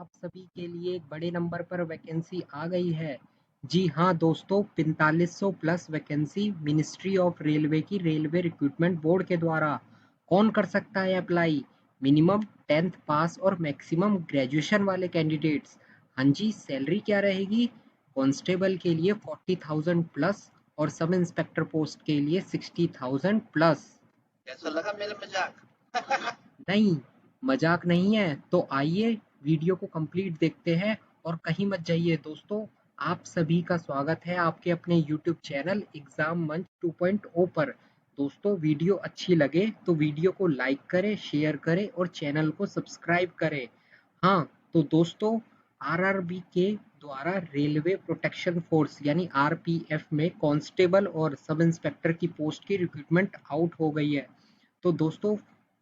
आप सभी के लिए एक बड़े नंबर पर वैकेंसी आ गई है। जी हाँ दोस्तों, 4500 plus vacancy ministry of railway की रेलवे रिक्रूटमेंट बोर्ड के द्वारा। कौन कर सकता है अप्लाई? मिनिमम 10th पास और मैक्सिमम ग्रेजुएशन वाले कैंडिडेट्स। हाँ जी, सैलरी क्या रहेगी? कांस्टेबल के लिए 40,000 प्लस और सब इंस्पेक्टर पोस्ट के लिए 60,000 प्लस। कैसा लगा मेरा मजाक? नहीं, मजाक नहीं है। तो आइए वीडियो को कंप्लीट देखते हैं और कहीं मत जाइए दोस्तों। आप सभी का स्वागत है आपके अपने YouTube चैनल एग्जाम मंच 2.0 पर। दोस्तों, वीडियो अच्छी लगे तो वीडियो को लाइक करें, शेयर करें और चैनल को सब्सक्राइब करें। हाँ, तो दोस्तों, आरआरबी के द्वारा रेलवे प्रोटेक्शन फोर्स यानी आरपीएफ में कांस्टेबल और सब इंस्पेक्टर की पोस्ट की रिक्रूटमेंट आउट हो गई है। तो दोस्तों,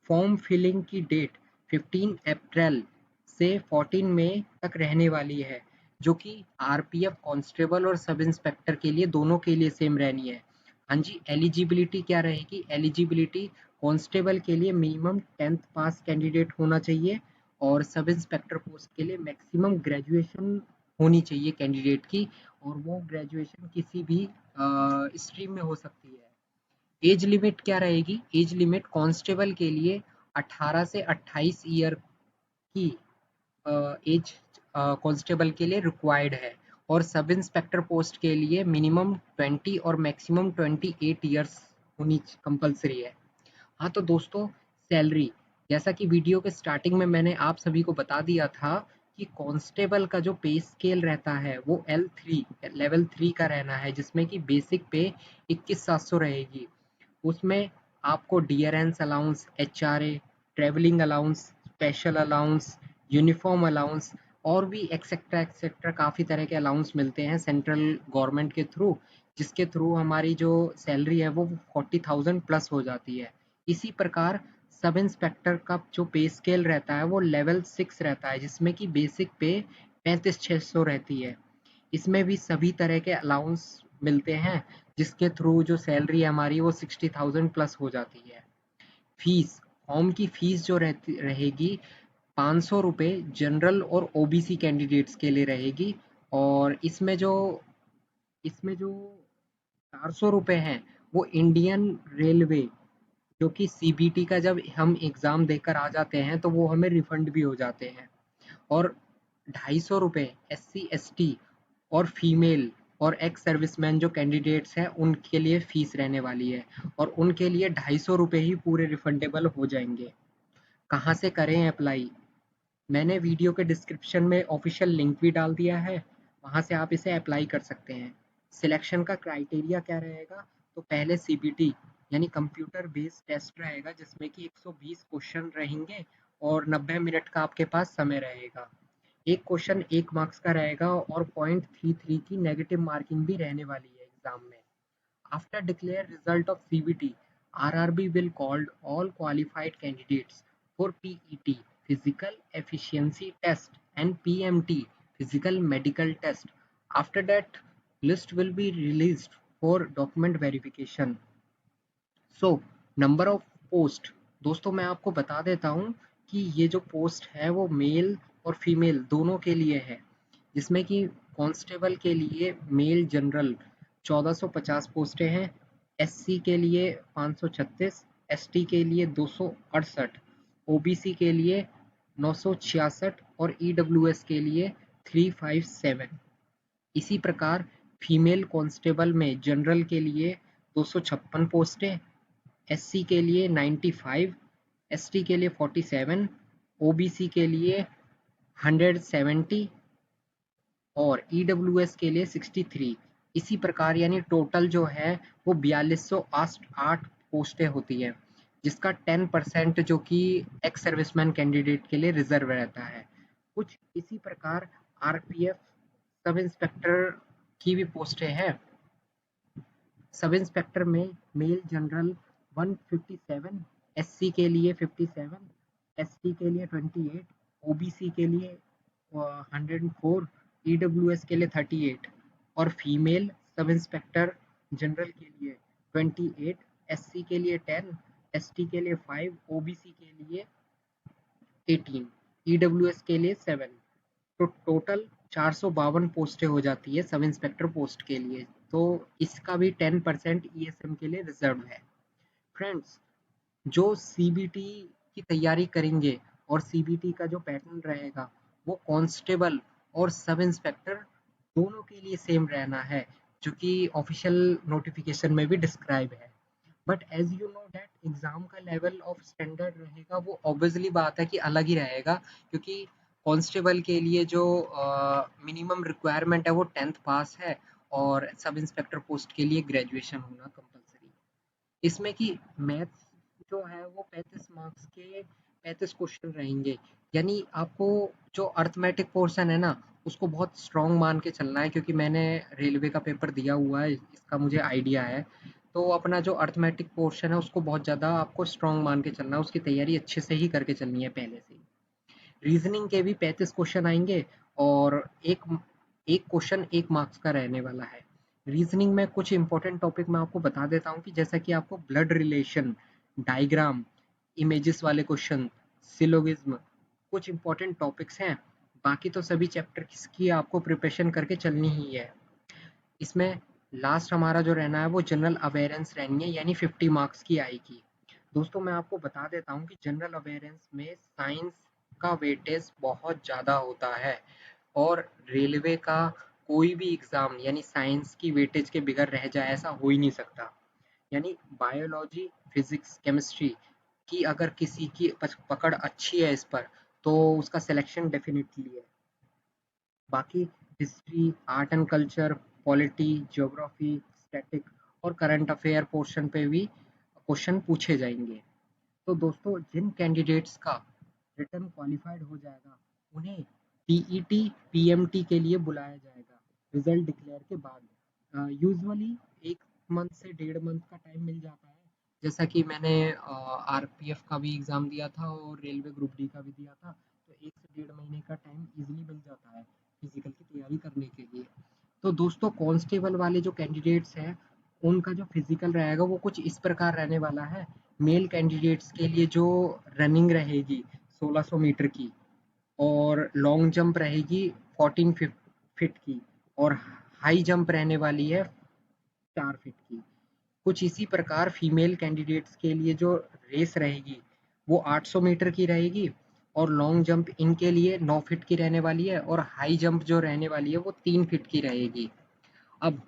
फॉर्म फिलिंग की डेट 15 अप्रैल से 14 मई तक रहने वाली है, जो कि आरपीएफ कांस्टेबल और सब इंस्पेक्टर के लिए दोनों के लिए सेम रहनी है। हाँ जी, एलिजिबिलिटी क्या रहेगी? एलिजिबिलिटी कांस्टेबल के लिए मिनिमम 10th पास कैंडिडेट होना चाहिए और सब इंस्पेक्टर पोस्ट के लिए मैक्सिमम ग्रेजुएशन होनी चाहिए कैंडिडेट की, और वो ग्रेजुएशन किसी भी स्ट्रीम में हो सकती है। एज लिमिट क्या रहेगी? एज लिमिट कांस्टेबल के लिए 18 से 28 ईयर की एज कांस्टेबल के लिए रिक्वायर्ड है, और सब इंस्पेक्टर पोस्ट के लिए मिनिमम 20 और मैक्सिमम 28 ईयर्स होनी कंपलसरी है। हाँ तो दोस्तों, सैलरी, जैसा कि वीडियो के स्टार्टिंग में मैंने आप सभी को बता दिया था कि कांस्टेबल का जो पे स्केल रहता है वो L3 लेवल 3 का रहना है, जिसमें कि बेसिक पे 21,700 रहेगी। उसमें आपको dearness allowance, HRA, travelling allowance, special allowance, uniform allowance और भी एक्सेट्रा एक्सेट्रा काफ़ी तरह के अलाउंस मिलते हैं सेंट्रल गवर्नमेंट के थ्रू, जिसके थ्रू हमारी जो सैलरी है वो 40,000 प्लस हो जाती है। इसी प्रकार सब इंस्पेक्टर का जो पे स्केल रहता है वो लेवल 6 रहता है, जिसमें कि बेसिक पे 35,600 रहती है। इसमें भी सभी तरह के अलाउंस मिलते हैं, जिसके थ्रू जो सैलरी है हमारी वो 60,000 प्लस हो जाती है। फीस, फॉर्म की फीस जो रहती रहेगी 500 रुपये जनरल और ओबीसी कैंडिडेट्स के लिए रहेगी, और इसमें जो 400 रुपये हैं वो इंडियन रेलवे, जो कि सीबीटी का जब हम एग्ज़ाम देकर आ जाते हैं तो वो हमें रिफंड भी हो जाते हैं। और 250 रुपये एससी एसटी और फीमेल और एक्स सर्विसमैन जो कैंडिडेट्स हैं उनके लिए फीस रहने वाली है, और उनके लिए 250 रुपये ही पूरे रिफंडेबल हो जाएंगे। कहाँ से करें अप्लाई? मैंने वीडियो के डिस्क्रिप्शन में ऑफिशियल लिंक भी डाल दिया है, वहाँ से आप इसे अप्लाई कर सकते हैं। सिलेक्शन का क्राइटेरिया क्या रहेगा? तो पहले सीबीटी यानी कंप्यूटर बेस्ड टेस्ट रहेगा, जिसमें कि 120 क्वेश्चन रहेंगे और 90 मिनट का आपके पास समय रहेगा। एक क्वेश्चन 1 मार्क्स का रहेगा और 0.33 की नेगेटिव मार्किंग भी रहने वाली है एग्जाम में। After declare result of CBT, RRB will called all qualified candidates for PET physical efficiency test and PMT physical medical test. After that, list will be released for document verification. So number of post, दोस्तों मैं आपको बता देता हूँ कि ये जो post है वो मेल और फीमेल दोनों के लिए है, जिसमें कि कांस्टेबल के लिए मेल जनरल 1450 पोस्टें हैं, एससी के लिए 536, एसटी के लिए 268, ओबीसी के लिए 966 और ईडब्ल्यूएस के लिए 357। इसी प्रकार फीमेल कांस्टेबल में जनरल के लिए 256 पोस्टें, एससी के लिए 95, एसटी के लिए 47, ओबीसी के लिए 170 और ईडब्ल्यूएस के लिए 63। इसी प्रकार यानी टोटल जो है वो 4208 पोस्टें होती है, जिसका 10% जो कि एक्स सर्विसमैन कैंडिडेट के लिए रिजर्व रहता है। कुछ इसी प्रकार आरपीएफ सब इंस्पेक्टर की भी पोस्टें हैं। सब इंस्पेक्टर में मेल जनरल 157, एससी के लिए 57, एसटी के लिए 28, ओबीसी के लिए 104, ईडब्ल्यूएस के लिए 38 और फीमेल सब इंस्पेक्टर जनरल के लिए 28, एससी के लिए 10, एसटी के लिए 5, ओबीसी के लिए 18, ईडब्ल्यूएस के लिए 7। तो टोटल 452 पोस्टें हो जाती है सब इंस्पेक्टर पोस्ट के लिए। तो इसका भी 10% ईएसएम के लिए रिजर्व है। फ्रेंड्स, जो सीबीटी की तैयारी करेंगे और सीबीटी का जो पैटर्न रहेगा वो कांस्टेबल और सब इंस्पेक्टर दोनों के लिए सेम रहना है, जो कि ऑफिशियल नोटिफिकेशन में भी डिस्क्राइब है। But as you know that exam का लेवल ऑफ स्टैंडर्ड रहेगा वो ऑब्वियसली बात है कि अलग ही रहेगा, क्योंकि कांस्टेबल के लिए जो मिनिमम रिक्वायरमेंट है वो 10th पास है, और सब इंस्पेक्टर पोस्ट के लिए ग्रेजुएशन होना कंपलसरी। इसमें कि मैथ्स जो है वो 35 मार्क्स के 35 क्वेश्चन रहेंगे। यानी आपको जो अर्थमेटिक पोर्शन है ना, उसको बहुत स्ट्रॉन्ग मान के चलना है, क्योंकि मैंने रेलवे का पेपर दिया हुआ है, इसका मुझे आइडिया है। तो अपना जो अर्थमेटिक पोर्शन है उसको बहुत ज़्यादा आपको स्ट्रॉन्ग मान के चलना है, उसकी तैयारी अच्छे से ही करके चलनी है पहले से ही। रीजनिंग के भी 35 क्वेश्चन आएंगे, और एक एक क्वेश्चन 1 मार्क्स का रहने वाला है। रीजनिंग में कुछ इंपॉर्टेंट टॉपिक मैं आपको बता देता हूँ, कि जैसा कि आपको ब्लड रिलेशन, डायग्राम, इमेजेस वाले क्वेश्चन, सिलोगिज्म, कुछ इंपॉर्टेंट टॉपिक्स हैं। बाकी तो सभी चैप्टर की आपको प्रिपरेशन करके चलनी ही है। इसमें लास्ट हमारा जो रहना है वो जनरल अवेयरेंस रहनी है, यानी 50 मार्क्स की आएगी। दोस्तों, मैं आपको बता देता हूँ कि जनरल अवेयरेंस में साइंस का वेटेज बहुत ज़्यादा होता है, और रेलवे का कोई भी एग्ज़ाम यानी साइंस की वेटेज के बगैर रह जाए ऐसा हो ही नहीं सकता। यानी बायोलॉजी, फिजिक्स, केमिस्ट्री की अगर किसी की पकड़ अच्छी है इस पर, तो उसका सिलेक्शन डेफिनेटली है। बाकी history, art and culture, polity, geography, static और करंट अफेयर पोर्शन पे भी क्वेश्चन पूछे जाएंगे। तो दोस्तों, जिन कैंडिडेट्स का रिटर्न क्वालिफाइड हो जाएगा उन्हें टीईटी, पीएमटी के लिए बुलाया जाएगा रिजल्ट डिक्लेयर के बाद। यूजुअली 1 मंथ से 1.5 मंथ का टाइम मिल जाता है। जैसा कि मैंने आरपीएफ का भी एग्ज़ाम दिया था और रेलवे ग्रुप डी का भी दिया था, तो 1 से 1.5 महीने का टाइम इजीली मिल जाता है फिजिकल की तैयारी करने के लिए। तो दोस्तों, कांस्टेबल वाले जो कैंडिडेट्स हैं उनका जो फिजिकल रहेगा वो कुछ इस प्रकार रहने वाला है। मेल कैंडिडेट्स के लिए जो रनिंग रहेगी 1600 मीटर की, और लॉन्ग जंप रहेगी 14 फीट की, और हाई जंप रहने वाली है 4 फीट की। कुछ इसी प्रकार फीमेल कैंडिडेट्स के लिए जो रेस रहेगी वो 800 मीटर की रहेगी, और लॉन्ग जंप इनके लिए 9 फीट की रहने वाली है, और हाई जंप जो रहने वाली है वो 3 फीट की रहेगी। अब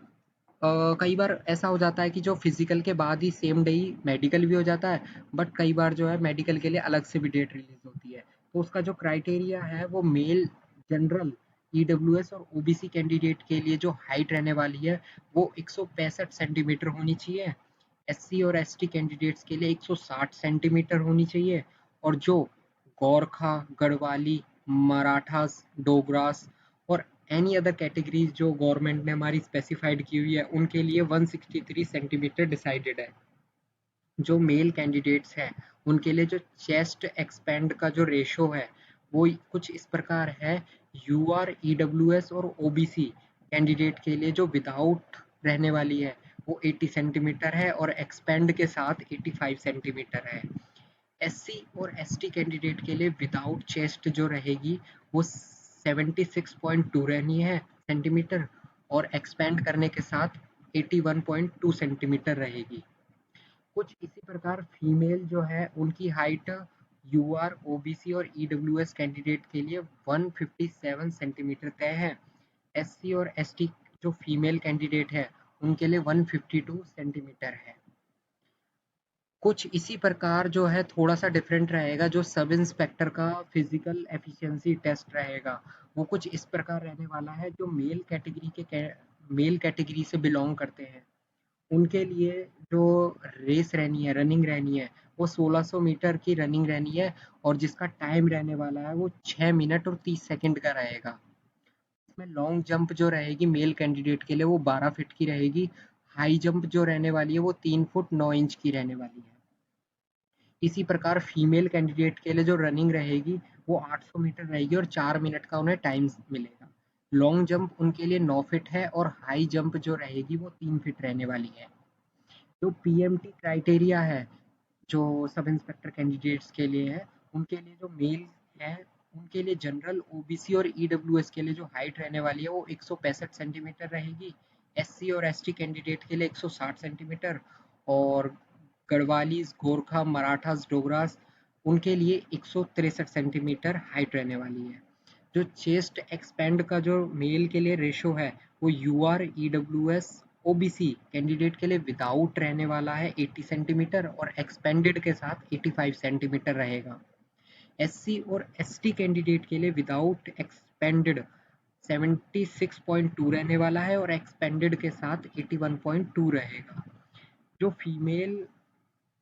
कई बार ऐसा हो जाता है कि जो फिजिकल के बाद ही सेम डे ही मेडिकल भी हो जाता है, बट कई बार जो है मेडिकल के लिए अलग से भी डेट रिलीज होती है। तो उसका जो क्राइटेरिया है वो मेल, जनरल, ईडब्ल्यूएस और ओबीसी कैंडिडेट के लिए जो हाइट रहने वाली है वो 165 सेंटीमीटर होनी चाहिए। एससी और एसटी कैंडिडेट्स के लिए 160 सेंटीमीटर होनी चाहिए, और जो गोरखा, गढ़वाली, मराठास, डोगरास और एनी अदर कैटेगरीज जो गवर्नमेंट ने हमारी स्पेसिफाइड की हुई है उनके लिए 163 सेंटीमीटर डिसाइडेड है। जो मेल कैंडिडेट्स हैं उनके लिए जो चेस्ट एक्सपेंड का जो रेशो है वो कुछ इस प्रकार है। यूआर, ईडब्ल्यूएस और ओबीसी कैंडिडेट के लिए जो विदाउट रहने वाली है वो 80 सेंटीमीटर है, और एक्सपेंड के साथ 85 सेंटीमीटर है। एससी और एसटी कैंडिडेट के लिए विदाउट चेस्ट जो रहेगी वो 76.2 रहनी है सेंटीमीटर, और एक्सपेंड करने के साथ 81.2 सेंटीमीटर रहेगी। कुछ इसी प्रकार फीमेल जो है उनकी हाइट यूआर, ओबीसी और ईडब्ल्यूएस कैंडिडेट के लिए 157 सेंटीमीटर तय है। एससी और एसटी जो फीमेल कैंडिडेट है उनके लिए 152 सेंटीमीटर है। कुछ इसी प्रकार जो है थोड़ा सा डिफरेंट रहेगा जो सब इंस्पेक्टर का फिजिकल एफिशिएंसी टेस्ट रहेगा, वो कुछ इस प्रकार रहने वाला है। जो मेल कैटेगरी से बिलोंग करते हैं उनके लिए जो रेस रहनी है, रनिंग रहनी है, वो 1600 मीटर की रनिंग रहनी है, और जिसका टाइम रहने वाला है वो 6 मिनट और 30 सेकंड का रहेगा। इसमें लॉन्ग जंप जो रहेगी मेल कैंडिडेट के लिए वो 12 फीट की रहेगी। हाई जंप जो रहने वाली है वो 3 फुट 9 इंच की रहने वाली है। इसी प्रकार फीमेल कैंडिडेट के लिए जो रनिंग रहेगी वो 800 मीटर रहेगी, और 4 मिनट का उन्हें टाइम मिलेगा। लॉन्ग जंप उनके लिए 9 फीट है, और हाई जंप जो रहेगी वो 3 फीट रहने वाली है। जो पीएमटी क्राइटेरिया है जो सब इंस्पेक्टर कैंडिडेट्स के लिए है, उनके लिए जो मेल है उनके लिए जनरल, ओबीसी और ईडब्ल्यूएस के लिए जो हाइट रहने वाली है वो 165 सेंटीमीटर रहेगी। एससी और एसटी कैंडिडेट के लिए 160 सेंटीमीटर, और गढ़वालीज, गोरखा, मराठास, डोगरास उनके लिए 163 सेंटीमीटर हाइट रहने वाली है। जो चेस्ट एक्सपेंड का जो मेल के लिए रेशो है वो यूआर, ईडब्ल्यूएस, ओबीसी कैंडिडेट के लिए विदाउट रहने वाला है 80 सेंटीमीटर और एक्सपेंडेड के साथ 85 सेंटीमीटर रहेगा। एससी और एसटी कैंडिडेट के लिए विदाउट एक्सपेंडेड 76.2 रहने वाला है और एक्सपेंडेड के साथ 81.2 रहेगा। जो फीमेल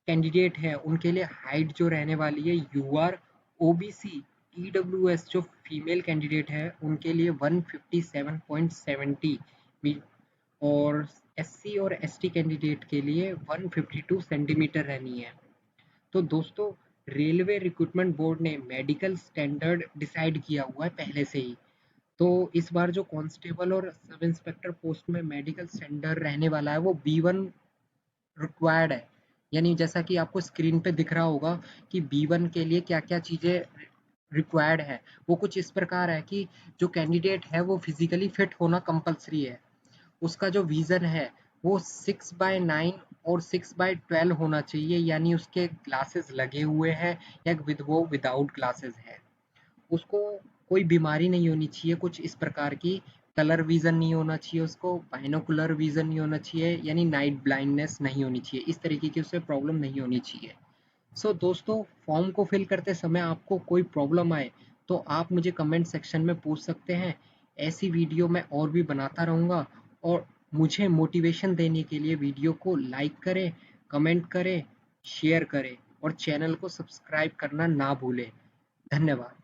कैंडिडेट है उनके लिए हाइट जो रहने वाली है यूआर, ओबीसी, ईडब्ल्यूएस जो फीमेल कैंडिडेट है उनके लिए 157.70 और एससी और एसटी कैंडिडेट के लिए 152 सेंटीमीटर रहनी है। तो दोस्तों, रेलवे रिक्रूटमेंट बोर्ड ने मेडिकल स्टैंडर्ड डिसाइड किया हुआ है पहले से ही। तो इस बार जो कांस्टेबल और सब इंस्पेक्टर पोस्ट में मेडिकल स्टैंडर्ड रहने वाला है वो B1 रिक्वायर्ड है। यानी जैसा कि आपको स्क्रीन पे दिख रहा होगा कि B1 के लिए क्या क्या चीज़ें रिक्वायर्ड है। वो कुछ इस प्रकार है कि जो कैंडिडेट है वो फिजिकली फिट होना कंपलसरी है। उसका जो विजन है वो 6/9 और 6/12 होना चाहिए, यानी उसके ग्लासेस लगे हुए हैं या वो विदाउट ग्लासेस है। उसको कोई बीमारी नहीं होनी चाहिए कुछ इस प्रकार की, कलर विजन नहीं होना चाहिए, उसको बाइनोकुलर विजन नहीं होना चाहिए, यानी नाइट ब्लाइंडनेस नहीं होनी चाहिए, इस तरीके की उसे प्रॉब्लम नहीं होनी चाहिए। सो दोस्तों, फॉर्म को फिल करते समय आपको कोई प्रॉब्लम आए तो आप मुझे कमेंट सेक्शन में पूछ सकते हैं। ऐसी वीडियो मैं और भी बनाता रहूँगा, और मुझे मोटिवेशन देने के लिए वीडियो को लाइक करें, कमेंट करें, शेयर करें और चैनल को सब्सक्राइब करना ना भूलें। धन्यवाद।